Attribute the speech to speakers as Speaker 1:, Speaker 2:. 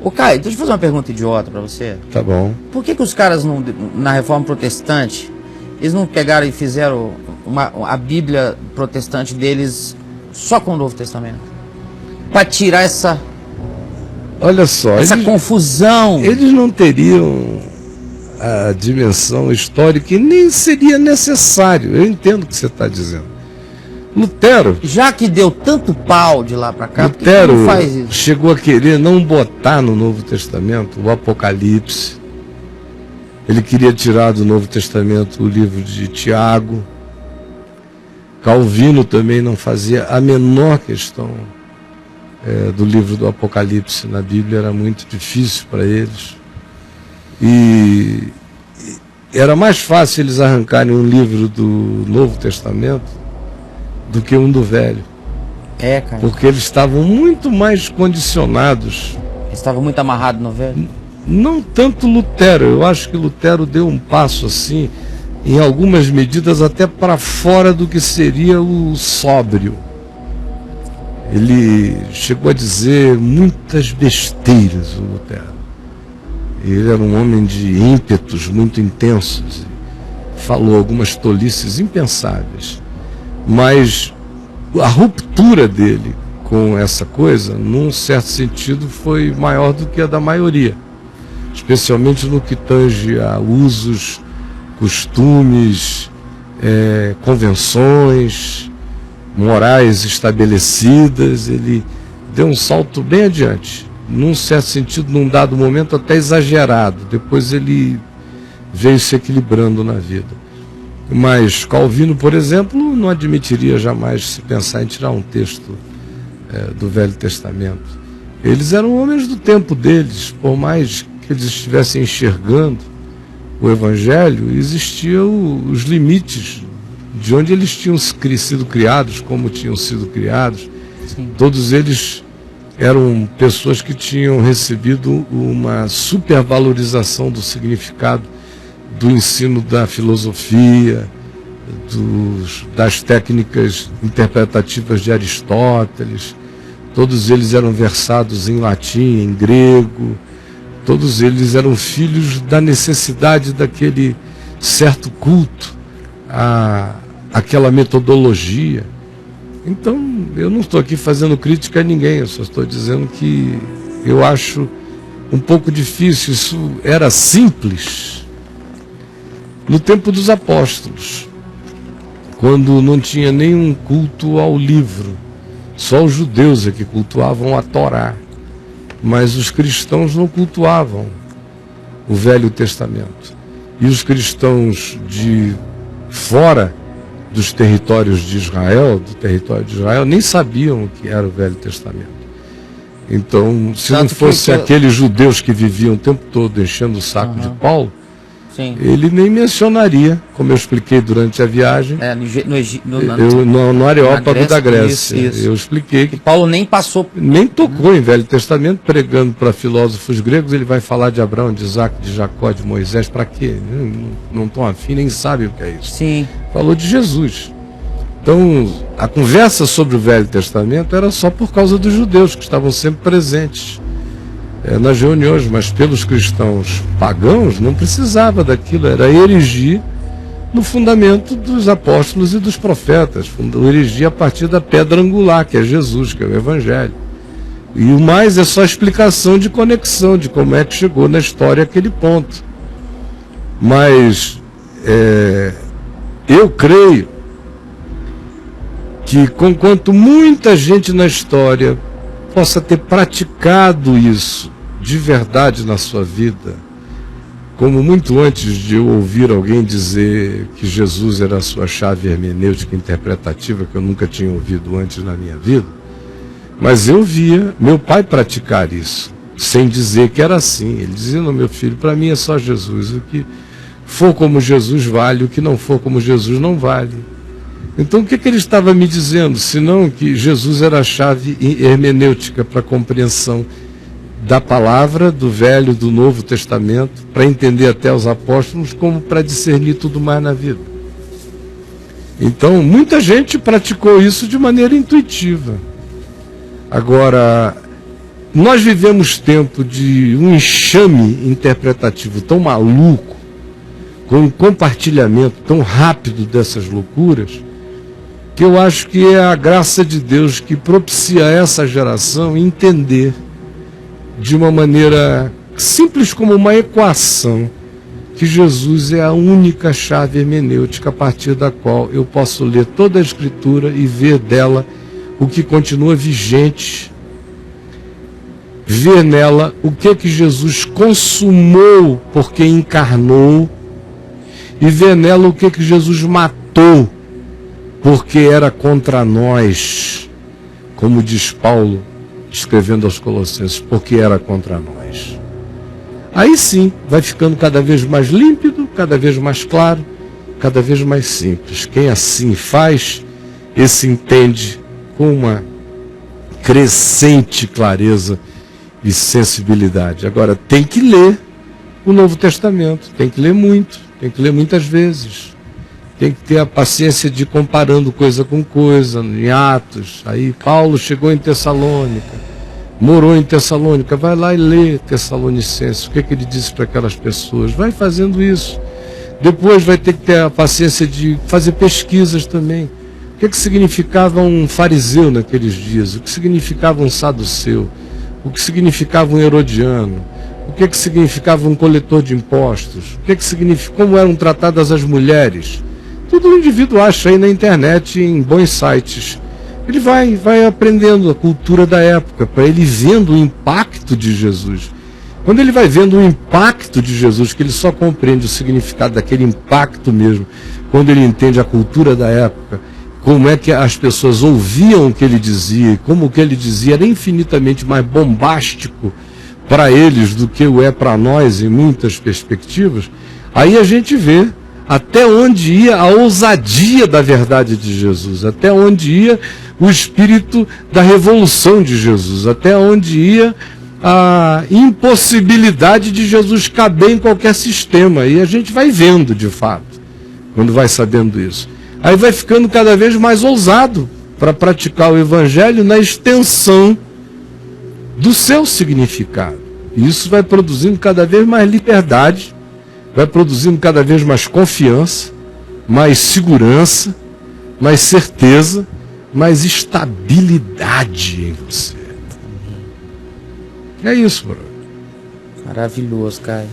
Speaker 1: Ô Caio, deixa eu fazer uma pergunta idiota pra você.
Speaker 2: Tá bom.
Speaker 1: Por que os caras, na Reforma Protestante, eles não pegaram e fizeram a Bíblia protestante deles só com o Novo Testamento? Pra tirar essa confusão.
Speaker 2: Eles não teriam a dimensão histórica e nem seria necessário. Eu entendo o que você está dizendo. Lutero,
Speaker 1: já que deu tanto pau de lá para cá,
Speaker 2: Lutero
Speaker 1: não faz isso?
Speaker 2: Chegou a querer não botar no Novo Testamento o Apocalipse. Ele queria tirar do Novo Testamento o livro de Tiago. Calvino também não fazia a menor questão do livro do Apocalipse na Bíblia, era muito difícil para eles. E era mais fácil eles arrancarem um livro do Novo Testamento do que um do Velho.
Speaker 1: Cara.
Speaker 2: Porque eles estavam muito mais condicionados.
Speaker 1: Eles estavam muito amarrados no Velho?
Speaker 2: Não tanto Lutero. Eu acho que Lutero deu um passo assim, em algumas medidas até para fora do que seria o sóbrio. Ele chegou a dizer muitas besteiras, o Lutero. Ele era um homem de ímpetos muito intensos. Falou algumas tolices impensáveis. Mas a ruptura dele com essa coisa, num certo sentido, foi maior do que a da maioria. Especialmente no que tange a usos, costumes, convenções, morais estabelecidas. Ele deu um salto bem adiante. Num certo sentido, num dado momento até exagerado. Depois ele veio se equilibrando na vida. Mas Calvino, por exemplo, não admitiria jamais se pensar em tirar um texto do Velho Testamento. Eles eram homens do tempo deles, por mais que eles estivessem enxergando o Evangelho, existiam os limites de onde eles tinham sido criados, como tinham sido criados.
Speaker 1: Sim. Todos
Speaker 2: eles eram pessoas que tinham recebido uma supervalorização do significado do ensino da filosofia, das técnicas interpretativas de Aristóteles. Todos eles eram versados em latim, em grego. Todos eles eram filhos da necessidade daquele certo culto, àquela metodologia. Então, eu não estou aqui fazendo crítica a ninguém, eu só estou dizendo que eu acho um pouco difícil. Isso era simples no tempo dos apóstolos, quando não tinha nenhum culto ao livro. Só os judeus é que cultuavam a Torá, mas os cristãos não cultuavam o Velho Testamento. E os cristãos de fora dos territórios de Israel, do território de Israel, nem sabiam o que era o Velho Testamento. Então, se não fosse aqueles judeus que viviam o tempo todo enchendo o saco de Paulo,
Speaker 1: sim,
Speaker 2: ele nem mencionaria, como eu expliquei durante a viagem, no Areópago da Grécia.
Speaker 1: Isso.
Speaker 2: Eu expliquei que
Speaker 1: Paulo nem passou,
Speaker 2: nem tocou em Velho Testamento, pregando para filósofos gregos. Ele vai falar de Abraão, de Isaac, de Jacó, de Moisés, para quê? Não estão afim, nem sabem o que é isso.
Speaker 1: Sim.
Speaker 2: Falou de Jesus. Então, a conversa sobre o Velho Testamento era só por causa dos judeus, que estavam sempre presentes nas reuniões, mas pelos cristãos pagãos não precisava daquilo, era erigir no fundamento dos apóstolos e dos profetas, erigir a partir da pedra angular, que é Jesus, que é o Evangelho. E o mais é só explicação de conexão, de como é que chegou na história aquele ponto. Mas eu creio que, conquanto muita gente na história possa ter praticado isso de verdade na sua vida, como muito antes de eu ouvir alguém dizer que Jesus era a sua chave hermenêutica interpretativa, que eu nunca tinha ouvido antes na minha vida, mas eu via meu pai praticar isso, sem dizer que era assim. Ele dizia: não, meu filho, para mim é só Jesus, o que for como Jesus vale, o que não for como Jesus não vale. Então o que ele estava me dizendo, senão que Jesus era a chave hermenêutica para a compreensão da palavra, do Velho e do Novo Testamento, para entender até os apóstolos, como para discernir tudo mais na vida. Então, muita gente praticou isso de maneira intuitiva. Agora, nós vivemos tempo de um enxame interpretativo tão maluco, com um compartilhamento tão rápido dessas loucuras, que eu acho que é a graça de Deus que propicia a essa geração entender de uma maneira simples como uma equação que Jesus é a única chave hermenêutica a partir da qual eu posso ler toda a Escritura e ver dela o que continua vigente, ver nela o que Jesus consumou porque encarnou, e ver nela o que Jesus matou porque era contra nós, como diz Paulo, escrevendo aos Colossenses, porque era contra nós. Aí sim, vai ficando cada vez mais límpido, cada vez mais claro, cada vez mais simples. Quem assim faz, esse entende com uma crescente clareza e sensibilidade. Agora, tem que ler o Novo Testamento, tem que ler muito, tem que ler muitas vezes. Tem que ter a paciência de ir comparando coisa com coisa, em Atos. Aí Paulo chegou em Tessalônica, morou em Tessalônica, vai lá e lê Tessalonicenses, o que ele disse para aquelas pessoas, vai fazendo isso. Depois vai ter que ter a paciência de fazer pesquisas também. O que significava um fariseu naqueles dias? O que significava um saduceu? O que significava um herodiano? O que significava um coletor de impostos? O que significa, como eram tratadas as mulheres? Tudo o indivíduo acha aí na internet, em bons sites. Ele vai aprendendo a cultura da época, para ele vendo o impacto de Jesus. Quando ele vai vendo o impacto de Jesus, que ele só compreende o significado daquele impacto mesmo, quando ele entende a cultura da época, como é que as pessoas ouviam o que ele dizia, e como o que ele dizia era infinitamente mais bombástico para eles do que o é para nós em muitas perspectivas, aí a gente vê até onde ia a ousadia da verdade de Jesus, até onde ia o espírito da revolução de Jesus, até onde ia a impossibilidade de Jesus caber em qualquer sistema. E a gente vai vendo, de fato, quando vai sabendo isso. Aí vai ficando cada vez mais ousado para praticar o Evangelho na extensão do seu significado. E isso vai produzindo cada vez mais liberdade, vai produzindo cada vez mais confiança, mais segurança, mais certeza, mais estabilidade em você. É isso, bro.
Speaker 1: Maravilhoso, Caio.